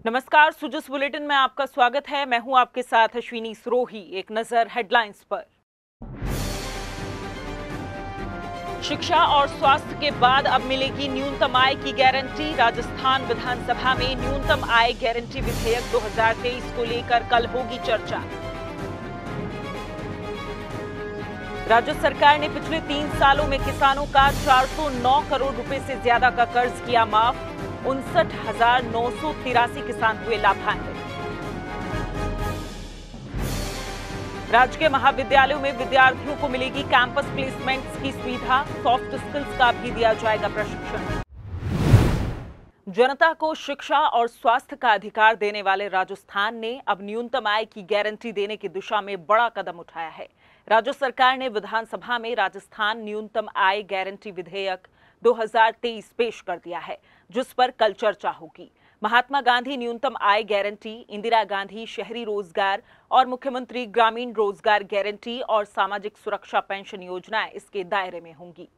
नमस्कार, सुजुस बुलेटिन में आपका स्वागत है। मैं हूं आपके साथ अश्विनी सरोही। एक नजर हेडलाइंस पर। शिक्षा और स्वास्थ्य के बाद अब मिलेगी न्यूनतम आय की गारंटी। राजस्थान विधानसभा में न्यूनतम आय गारंटी विधेयक 2023 को लेकर कल होगी चर्चा। राज्य सरकार ने पिछले 3 सालों में किसानों का 409 करोड़ रुपए से ज्यादा का कर्ज किया माफ। 59,983 किसान हुए लाभान्वित। राज्य के महाविद्यालयों में विद्यार्थियों को मिलेगी कैंपस प्लेसमेंट्स की सुविधा। सॉफ्ट स्किल्स का भी दिया जाएगा प्रशिक्षण। जनता को शिक्षा और स्वास्थ्य का अधिकार देने वाले राजस्थान ने अब न्यूनतम आय की गारंटी देने की दिशा में बड़ा कदम उठाया है। राज्य सरकार ने विधानसभा में राजस्थान न्यूनतम आय गारंटी विधेयक 2023 पेश कर दिया है, जिस पर कल चर्चा होगी। महात्मा गांधी न्यूनतम आय गारंटी, इंदिरा गांधी शहरी रोजगार और मुख्यमंत्री ग्रामीण रोजगार गारंटी और सामाजिक सुरक्षा पेंशन योजनाएं इसके दायरे में होंगी।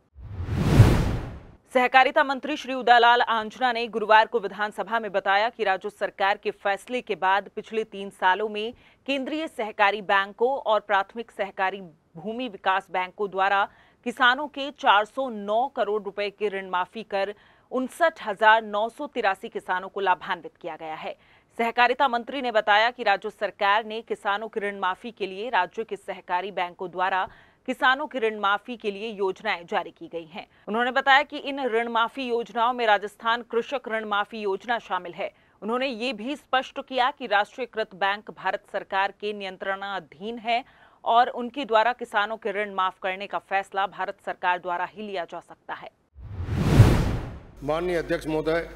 सहकारिता मंत्री श्री उदयलाल आंजना ने गुरुवार को विधानसभा में बताया कि राज्य सरकार के फैसले के बाद पिछले 3 सालों में केंद्रीय सहकारी बैंकों और प्राथमिक सहकारी भूमि विकास बैंकों द्वारा किसानों के 409 करोड़ रुपए की ऋण माफी कर 59,983 किसानों को लाभान्वित किया गया है। सहकारिता मंत्री ने बताया कि राज्य सरकार ने किसानों की ऋण माफी के लिए राज्य के सहकारी बैंकों द्वारा किसानों की ऋण माफी के लिए योजनाएं जारी की गई हैं। उन्होंने बताया कि इन ऋण माफी योजनाओं में राजस्थान कृषक ऋण माफी योजना शामिल है। उन्होंने ये भी स्पष्ट किया कि राष्ट्रीयकृत बैंक भारत सरकार के नियंत्रणाधीन है और उनके द्वारा किसानों के ऋण माफ करने का फैसला भारत सरकार द्वारा ही लिया जा सकता है। माननीय अध्यक्ष महोदय,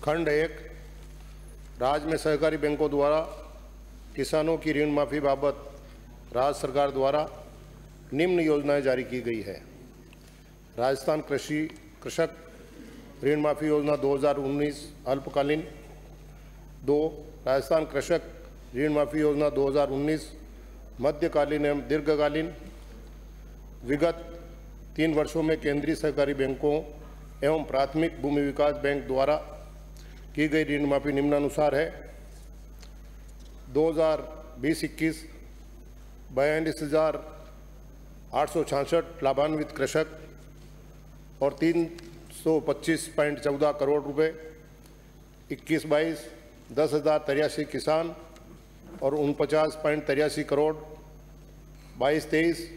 खंड 1 राज्य में सहकारी बैंकों द्वारा किसानों की ऋण माफी बाबत राज्य सरकार द्वारा निम्न योजनाएं जारी की गई है। राजस्थान कृषक ऋण माफी योजना 2019 अल्पकालीन। 2 राजस्थान कृषक ऋण माफी योजना 2019 मध्यकालीन एवं दीर्घकालीन। विगत 3 वर्षों में केंद्रीय सहकारी बैंकों एवं प्राथमिक भूमि विकास बैंक द्वारा की गई ऋण माफी निम्नानुसार है। 2020-21 42,866 लाभान्वित कृषक और 325.14 करोड़ रुपए। 21-22 10,083 किसान और 49.83 करोड़। 22-23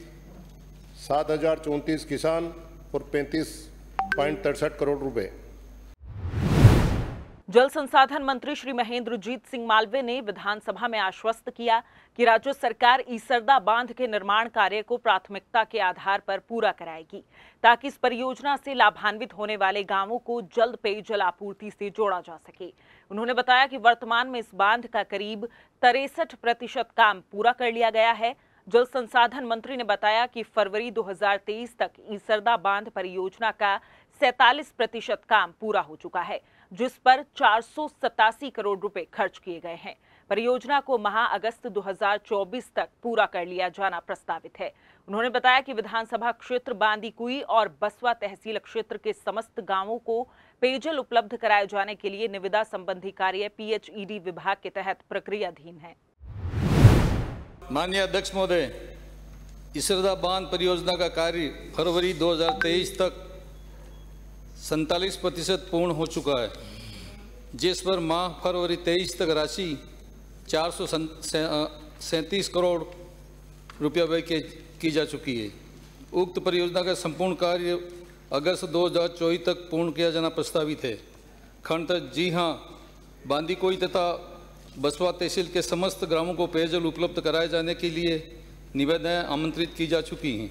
7,034 किसान और 35.63 करोड़ रुपए। जल संसाधन मंत्री श्री महेंद्रजीत सिंह मालवीय ने विधानसभा में आश्वस्त किया कि राज्य सरकार ईसरदा बांध के निर्माण कार्य को प्राथमिकता के आधार पर पूरा कराएगी, ताकि इस परियोजना से लाभान्वित होने वाले गांवों को जल्द पेयजल आपूर्ति से जोड़ा जा सके। उन्होंने बताया कि वर्तमान में इस बांध का करीब 63% काम पूरा कर लिया गया है। जल संसाधन मंत्री ने बताया कि फरवरी 2023 तक ईसरदा बांध परियोजना का 47% काम पूरा हो चुका है, जिस पर 487 करोड़ रुपए खर्च किए गए हैं। परियोजना को माह अगस्त 2024 तक पूरा कर लिया जाना प्रस्तावित है। उन्होंने बताया कि विधानसभा क्षेत्र बांदीकुई और बसवा तहसील क्षेत्र के समस्त गांवों को पेयजल उपलब्ध कराए जाने के लिए निविदा संबंधी कार्य PHED विभाग के तहत प्रक्रियाधीन है। माननीय अध्यक्ष महोदय, ईसरदा बांध परियोजना का कार्य फरवरी 2023 तक 47% पूर्ण हो चुका है, जिस पर माह फरवरी 23 तक राशि 437 करोड़ रुपया व्यय की जा चुकी है। उक्त परियोजना का संपूर्ण कार्य अगस्त 2024 तक पूर्ण किया जाना प्रस्तावित है। खंड जी हाँ, बांदीकुई तथा बसवा तहसील के समस्त ग्रामों को पेयजल उपलब्ध कराए जाने के लिए निवेदन आमंत्रित की जा चुकी हैं।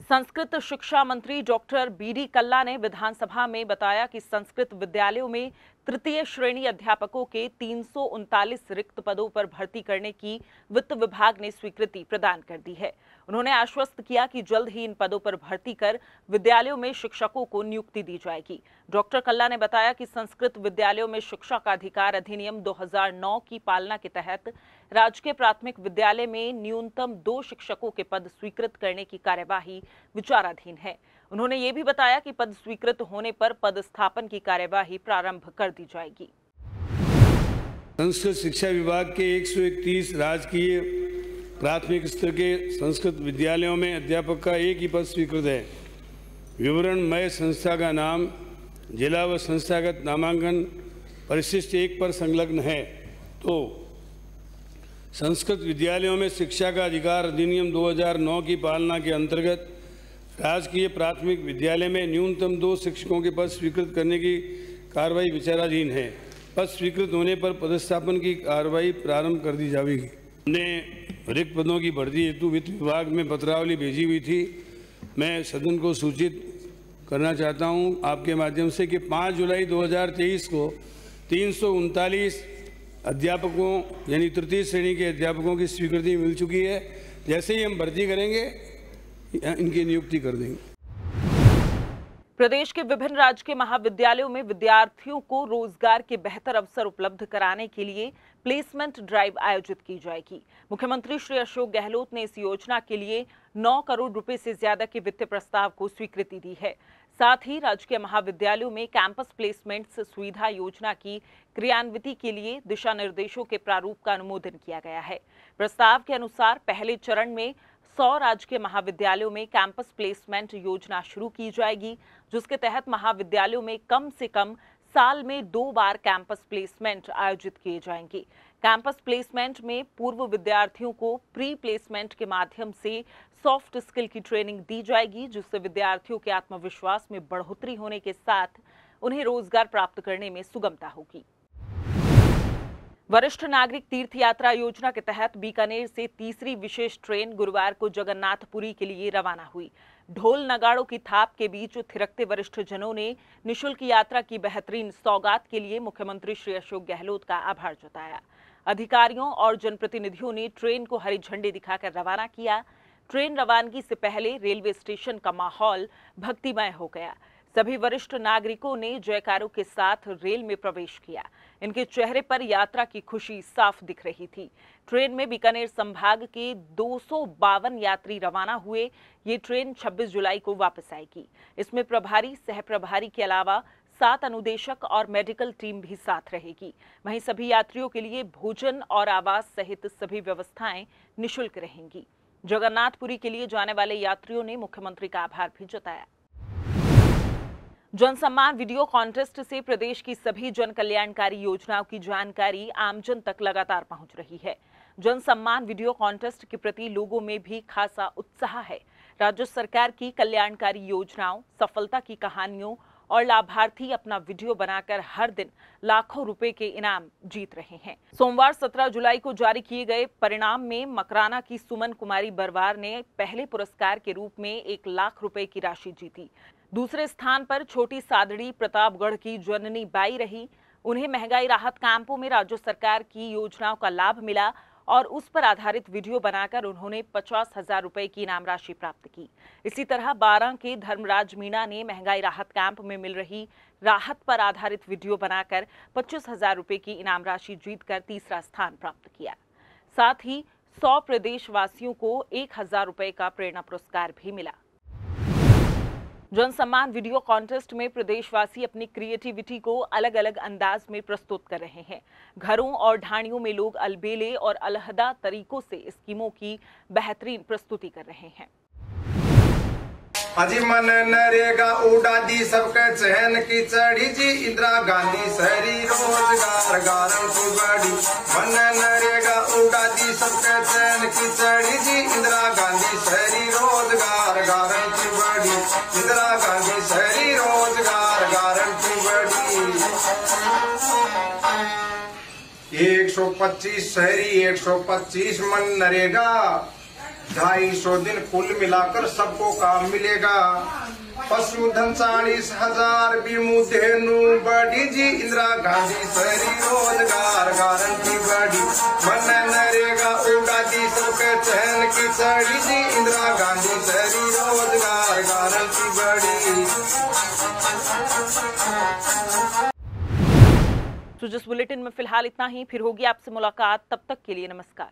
संस्कृत शिक्षा मंत्री डॉक्टर BD कल्ला ने विधानसभा में बताया कि संस्कृत विद्यालयों में तृतीय श्रेणी अध्यापकों के 339 रिक्त पदों पर भर्ती करने की वित्त विभाग ने स्वीकृति प्रदान कर दी है। उन्होंने आश्वस्त किया कि जल्द ही इन पदों पर भर्ती कर विद्यालयों में शिक्षकों को नियुक्ति दी जाएगी। डॉक्टर कल्ला ने बताया कि संस्कृत विद्यालयों में शिक्षा का अधिकार अधिनियम 2009 की पालना के तहत राजकीय प्राथमिक विद्यालय में न्यूनतम 2 शिक्षकों के पद स्वीकृत करने की कार्यवाही विचाराधीन है। उन्होंने ये भी बताया कि पद स्वीकृत होने पर पदस्थापन की कार्यवाही प्रारंभ कर दी जाएगी। संस्कृत शिक्षा विभाग के 131 राजकीय प्राथमिक स्तर के संस्कृत विद्यालयों में अध्यापक का एक ही पद स्वीकृत है। विवरणमय संस्था का नाम, जिला व संस्थागत नामांकन परिशिष्ट 1 पर संलग्न है। तो संस्कृत विद्यालयों में शिक्षा का अधिकार अधिनियम 2009 की पालना के अंतर्गत राजकीय प्राथमिक विद्यालय में न्यूनतम 2 शिक्षकों के पद स्वीकृत करने की कार्रवाई विचाराधीन है। पद स्वीकृत होने पर पदस्थापन की कार्रवाई प्रारंभ कर दी जाएगी। हमने रिक्त पदों की भर्ती हेतु वित्त विभाग में पत्रावली भेजी हुई थी। मैं सदन को सूचित करना चाहता हूं आपके माध्यम से कि 5 जुलाई 2023 को 339 अध्यापकों यानी तृतीय श्रेणी के अध्यापकों की स्वीकृति मिल चुकी है। जैसे ही हम भर्ती करेंगे इनकी नियुक्ति कर देंगे। प्रदेश के विभिन्न राजकीय महाविद्यालयों में विद्यार्थियों को रोजगार के बेहतर अवसर उपलब्ध कराने के लिए प्लेसमेंट ड्राइव आयोजित की जाएगी। मुख्यमंत्री श्री अशोक गहलोत ने इस योजना के लिए 9 करोड़ रुपए से ज्यादा के वित्तीय प्रस्ताव को स्वीकृति दी है। साथ ही राजकीय महाविद्यालयों में कैंपस प्लेसमेंट्स सुविधा योजना की क्रियान्विति के लिए दिशा निर्देशों के प्रारूप का अनुमोदन किया गया है। प्रस्ताव के अनुसार पहले चरण में 100 राजकीय महाविद्यालयों में कैंपस प्लेसमेंट योजना शुरू की जाएगी, जिसके तहत महाविद्यालयों में कम से कम साल में 2 बार कैंपस प्लेसमेंट आयोजित किए जाएंगे। कैंपस प्लेसमेंट में पूर्व विद्यार्थियों को प्री प्लेसमेंट के माध्यम से सॉफ्ट स्किल की ट्रेनिंग दी जाएगी, जिससे विद्यार्थियों के आत्मविश्वास में बढ़ोतरी होने के साथ उन्हें रोजगार प्राप्त करने में सुगमता होगी। वरिष्ठ नागरिक तीर्थ यात्रा योजना के तहत बीकानेर से तीसरी विशेष ट्रेन गुरुवार को जगन्नाथपुरी के लिए रवाना हुई। ढोल नगाड़ों की थाप के बीच थिरकते वरिष्ठ जनों ने निःशुल्क यात्रा की बेहतरीन सौगात के लिए मुख्यमंत्री श्री अशोक गहलोत का आभार जताया। अधिकारियों और जनप्रतिनिधियों ने ट्रेन को हरी झंडी दिखाकर रवाना किया। ट्रेन रवानगी से पहले रेलवे स्टेशन का माहौल भक्तिमय हो गया। सभी वरिष्ठ नागरिकों ने जयकारों के साथ रेल में प्रवेश किया। इनके चेहरे पर यात्रा की खुशी साफ दिख रही थी। ट्रेन में बीकानेर संभाग के 252 यात्री रवाना हुए। ये ट्रेन 26 जुलाई को वापस आएगी। इसमें प्रभारी, सह प्रभारी के अलावा 7 अनुदेशक और मेडिकल टीम भी साथ रहेगी। वहीं सभी यात्रियों के लिए भोजन और आवास सहित सभी व्यवस्थाएं निःशुल्क रहेंगी। जगन्नाथपुरी के लिए जाने वाले यात्रियों ने मुख्यमंत्री का आभार भी जताया। जन सम्मान वीडियो कॉन्टेस्ट से प्रदेश की सभी जन कल्याणकारी योजनाओं की जानकारी आमजन तक लगातार पहुंच रही है। जन सम्मान वीडियो कॉन्टेस्ट के प्रति लोगों में भी खासा उत्साह है। राज्य सरकार की कल्याणकारी योजनाओं, सफलता की कहानियों और लाभार्थी अपना वीडियो बनाकर हर दिन लाखों रुपए के इनाम जीत रहे हैं। सोमवार 17 जुलाई को जारी किए गए परिणाम में मकराना की सुमन कुमारी बरवार ने पहले पुरस्कार के रूप में 1 लाख रुपए की राशि जीती। दूसरे स्थान पर छोटी सादड़ी प्रतापगढ़ की जननी बाई रही। उन्हें महंगाई राहत कैंपों में राज्य सरकार की योजनाओं का लाभ मिला और उस पर आधारित वीडियो बनाकर उन्होंने 50,000 रुपए की इनाम राशि प्राप्त की। इसी तरह 12 के धर्मराज मीणा ने महंगाई राहत कैंप में मिल रही राहत पर आधारित वीडियो बनाकर 25,000 रुपए की इनाम राशि जीतकर तीसरा स्थान प्राप्त किया। साथ ही 100 प्रदेशवासियों को 1,000 रुपए का प्रेरणा पुरस्कार भी मिला। जन सम्मान वीडियो कॉन्टेस्ट में प्रदेशवासी अपनी क्रिएटिविटी को अलग अलग अंदाज में प्रस्तुत कर रहे हैं। घरों और ढाणियों में लोग अलबेले और अलहदा तरीकों से स्कीमों की बेहतरीन प्रस्तुति कर रहे हैं। अजी मन नरेगा उड़ा दी सबके चहन की चढ़ी जी, इंदिरा गांधी शहरी रोजगार गारंटी बड़ी। मन नरेगा उड़ा दी सबके चहन की चढ़ी जी, इंदिरा गांधी शहरी रोजगार गारंटी बड़ी। इंदिरा गांधी शहरी रोजगार गारंटी बड़ी। 125 शहरी 125 मन नरेगा, 250 दिन कुल मिलाकर सबको काम मिलेगा। पशुधन 40,000 बीमुधेनु बड़ी जी, इंदिरा गांधी शहरी रोजगार गारंटी बड़ी। मन नरेगा उड़ा दी सबके चहन की चढ़ी जी, इंदिरा गांधी शहरी रोजगार गारंटी बड़ी। तो जिस बुलेटिन में फिलहाल इतना ही, फिर होगी आपसे मुलाकात। तब तक के लिए नमस्कार।